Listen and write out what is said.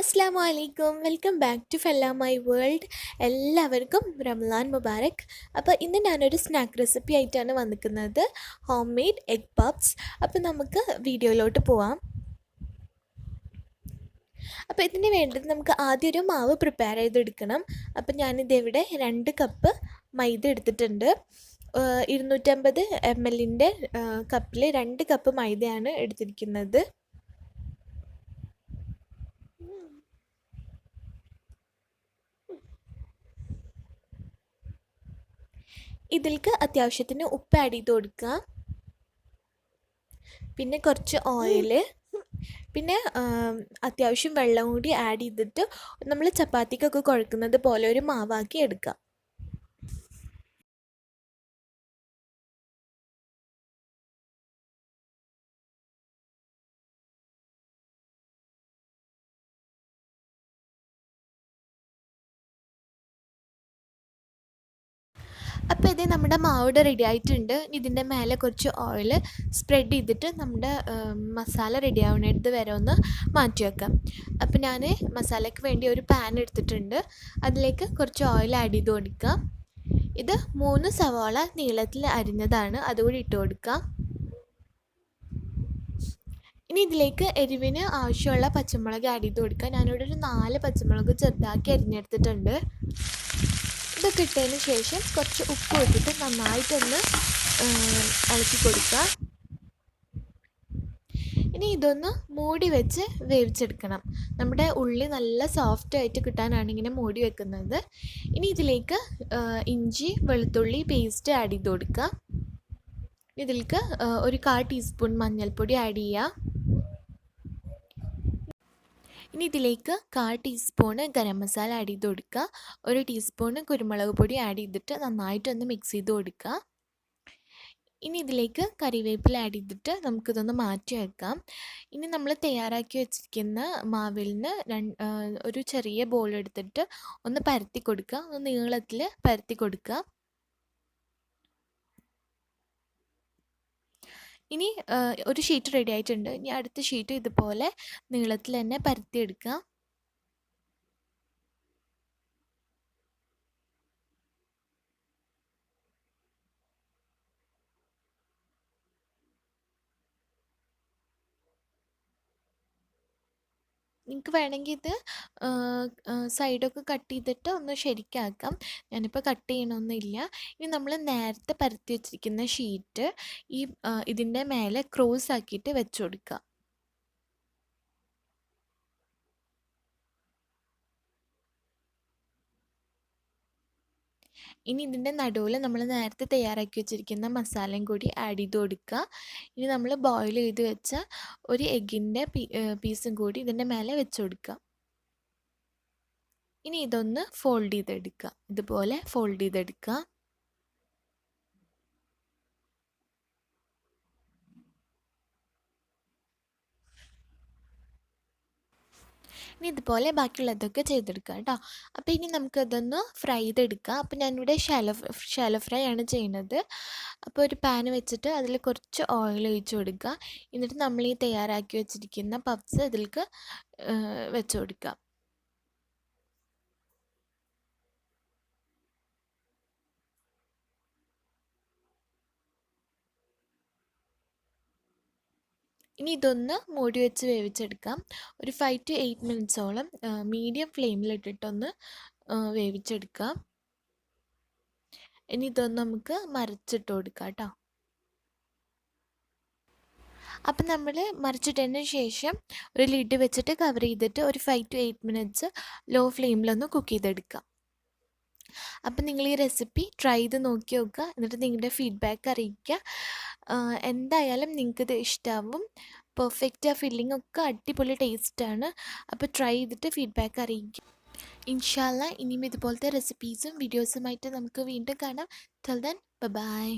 അസ്സലാമു അലൈക്കും. Welcome back to fella my world. എല്ലാവർക്കും റംലാൻ മുബാരക്. അപ്പോൾ ഇന്ന് ഞാനൊരു സ്നാക്ക് റെസിപ്പി ആയിട്ടാണ് വന്നിരിക്കുന്നത്, ഹോം മെയ്ഡ് എഗ് പപ്സ്. അപ്പോൾ നമുക്ക് വീഡിയോയിലോട്ട് പോവാം. അപ്പോൾ ഇതിന് വേണ്ടത് നമുക്ക് ആദ്യം ഒരു മാവ് പ്രിപ്പയർ ചെയ്തെടുക്കണം. അപ്പോൾ ഞാനിതിവിടെ 2 കപ്പ് മൈദ എടുത്തിട്ടുണ്ട്. 250 ml കപ്പിൽ 2 കപ്പ് മൈദയാണ് എടുത്തിരിക്കുന്നത്. ഇതിലേക്ക് അത്യാവശ്യത്തിന് ഉപ്പ് ആഡ് ചെയ്ത് കൊടുക്കുക, പിന്നെ കുറച്ച് ഓയിൽ, പിന്നെ അത്യാവശ്യം വെള്ളം കൂടി ആഡ് ചെയ്തിട്ട് നമ്മൾ ചപ്പാത്തിക്കൊക്കെ കുഴക്കുന്നത് പോലെ ഒരു മാവാക്കി എടുക്കുക. അപ്പോൾ ഇത് നമ്മുടെ മാവിടെ റെഡി ആയിട്ടുണ്ട്. ഇതിൻ്റെ മേലെ കുറച്ച് ഓയിൽ സ്പ്രെഡ് ചെയ്തിട്ട് നമ്മുടെ മസാല റെഡി ആവുന്നത് വരെ ഒന്ന് മാറ്റി വെക്കാം. അപ്പോൾ ഞാൻ മസാലയ്ക്ക് വേണ്ടി ഒരു പാൻ എടുത്തിട്ടുണ്ട്. അതിലേക്ക് കുറച്ച് ഓയിൽ ആഡ് ചെയ്ത് കൊടുക്കുക. ഇത് 3 സവാള നീളത്തിൽ അരിഞ്ഞതാണ്, അതുകൂടി ഇട്ട് കൊടുക്കുക. ഇനി ഇതിലേക്ക് എരിവിന് ആവശ്യമുള്ള പച്ചമുളക് ആഡ് ചെയ്ത് കൊടുക്കുക. ഞാനിവിടെ ഒരു 4 പച്ചമുളക് ചെറുതാക്കി അരിഞ്ഞെടുത്തിട്ടുണ്ട്. ഇതൊക്കെ ഇട്ടതിന് ശേഷം കുറച്ച് ഉപ്പ് ഇട്ടിട്ട് നന്നായിട്ടൊന്ന് ഇളക്കി കൊടുക്കുക. ഇനി ഇതൊന്ന് മൂടി വെച്ച് വേവിച്ചെടുക്കണം. നമ്മുടെ ഉള്ളി നല്ല സോഫ്റ്റായിട്ട് കിട്ടാനാണ് ഇങ്ങനെ മൂടി വെക്കുന്നത്. ഇനി ഇതിലേക്ക് ഇഞ്ചി വെളുത്തുള്ളി പേസ്റ്റ് ആഡ് ചെയ്ത് കൊടുക്കുക. ഇതിലേക്ക് ഒരു 1/4 ടീസ്പൂൺ മഞ്ഞൾപ്പൊടി ആഡ് ചെയ്യുക. ഇനി ഇതിലേക്ക് 1/4 ടീസ്പൂണ് ഗരം മസാല ആഡ് ചെയ്ത് കൊടുക്കുക. 1 ടീസ്പൂണ് കുരുമുളക് പൊടി ആഡ് ചെയ്തിട്ട് നന്നായിട്ടൊന്ന് മിക്സ് ചെയ്ത് കൊടുക്കുക. ഇനി ഇതിലേക്ക് കറിവേപ്പില ആഡ് ചെയ്തിട്ട് നമുക്കിതൊന്ന് മാറ്റി വെക്കാം. ഇനി നമ്മൾ തയ്യാറാക്കി വെച്ചിരിക്കുന്ന മാവിൽ നിന്ന് ഒരു ചെറിയ ബോൾ എടുത്തിട്ട് ഒന്ന് പരത്തി കൊടുക്കുക. ഒന്ന് നീളത്തിൽ പരത്തി കൊടുക്കുക. ഇനി ഒരു ഷീറ്റ് റെഡി ആയിട്ടുണ്ട്. ഇനി അടുത്ത ഷീറ്റ് ഇതുപോലെ നീളത്തിൽ തന്നെ പരത്തിയെടുക്കുക. നിങ്ങൾക്ക് വേണമെങ്കിൽ ഇത് സൈഡൊക്കെ കട്ട് ചെയ്തിട്ട് ഒന്ന് ശരിക്കാക്കാം. ഞാനിപ്പോൾ കട്ട് ചെയ്യണമൊന്നുമില്ല. ഇനി നമ്മൾ നേരത്തെ പരത്തി വെച്ചിരിക്കുന്ന ഷീറ്റ് ഇതിൻ്റെ മേലെ ക്രോസ് ആക്കിയിട്ട് വെച്ച് കൊടുക്കുക. ഇനി ഇതിൻ്റെ നടുവിൽ നമ്മൾ നേരത്തെ തയ്യാറാക്കി വെച്ചിരിക്കുന്ന മസാലയും കൂടി ആഡ് ചെയ്ത് കൊടുക്കുക. ഇനി നമ്മൾ ബോയിൽ ചെയ്ത് വെച്ച ഒരു എഗ്ഗിൻ്റെ പീസും കൂടി ഇതിൻ്റെ മേലെ വെച്ച് കൊടുക്കുക. ഇനി ഇതൊന്ന് ഫോൾഡ് ചെയ്തെടുക്കുക. ഇതുപോലെ ഫോൾഡ് ചെയ്തെടുക്കുക. ഇനി ഇതുപോലെ ബാക്കിയുള്ളതൊക്കെ ചെയ്തെടുക്കുക കേട്ടോ. അപ്പോൾ ഇനി നമുക്കതൊന്ന് ഫ്രൈ ചെയ്തെടുക്കാം. അപ്പോൾ ഞാനിവിടെ ഷാലോ ഫ്രൈ ആണ് ചെയ്യുന്നത്. അപ്പോൾ ഒരു പാൻ വെച്ചിട്ട് അതിൽ കുറച്ച് ഓയിൽ ഒഴിച്ച് കൊടുക്കുക. എന്നിട്ട് നമ്മൾ ഈ തയ്യാറാക്കി വെച്ചിരിക്കുന്ന പപ്സ് ഇതിലേക്ക് വെച്ച് കൊടുക്കുക. ഇനി ഇതൊന്ന് മൂടി വെച്ച് വേവിച്ചെടുക്കാം. ഒരു 5 to 8 മിനിറ്റ്സോളം മീഡിയം ഫ്ലെയിമിലിട്ടിട്ടൊന്ന് വേവിച്ചെടുക്കാം. ഇനി ഇതൊന്ന് നമുക്ക് മറിച്ചിട്ട് കൊടുക്കാം കേട്ടോ. അപ്പം നമ്മൾ മറിച്ചിട്ടതിന് ശേഷം ഒരു ലിഡ് വെച്ചിട്ട് കവർ ചെയ്തിട്ട് ഒരു 5 to 8 മിനിറ്റ്സ് ലോ ഫ്ലെയിമിലൊന്ന് കുക്ക് ചെയ്തെടുക്കാം. അപ്പം നിങ്ങൾ ഈ റെസിപ്പി ട്രൈ ചെയ്ത് നോക്കി നോക്കുക. എന്നിട്ട് നിങ്ങളുടെ ഫീഡ്ബാക്ക് അറിയിക്കുക. എന്തായാലും നിങ്ങൾക്കിത് ഇഷ്ടമാവും. പെർഫെക്റ്റ്, ഫില്ലിംഗ് ഒക്കെ അടിപൊളി ടേസ്റ്റാണ്. അപ്പോൾ ട്രൈ ചെയ്തിട്ട് ഫീഡ്ബാക്ക് അറിയിക്കുക. ഇൻഷാ അല്ലാഹ് ഇനിയും ഇതുപോലത്തെ റെസിപ്പീസും വീഡിയോസുമായിട്ട് നമുക്ക് വീണ്ടും കാണാം. Till then bye.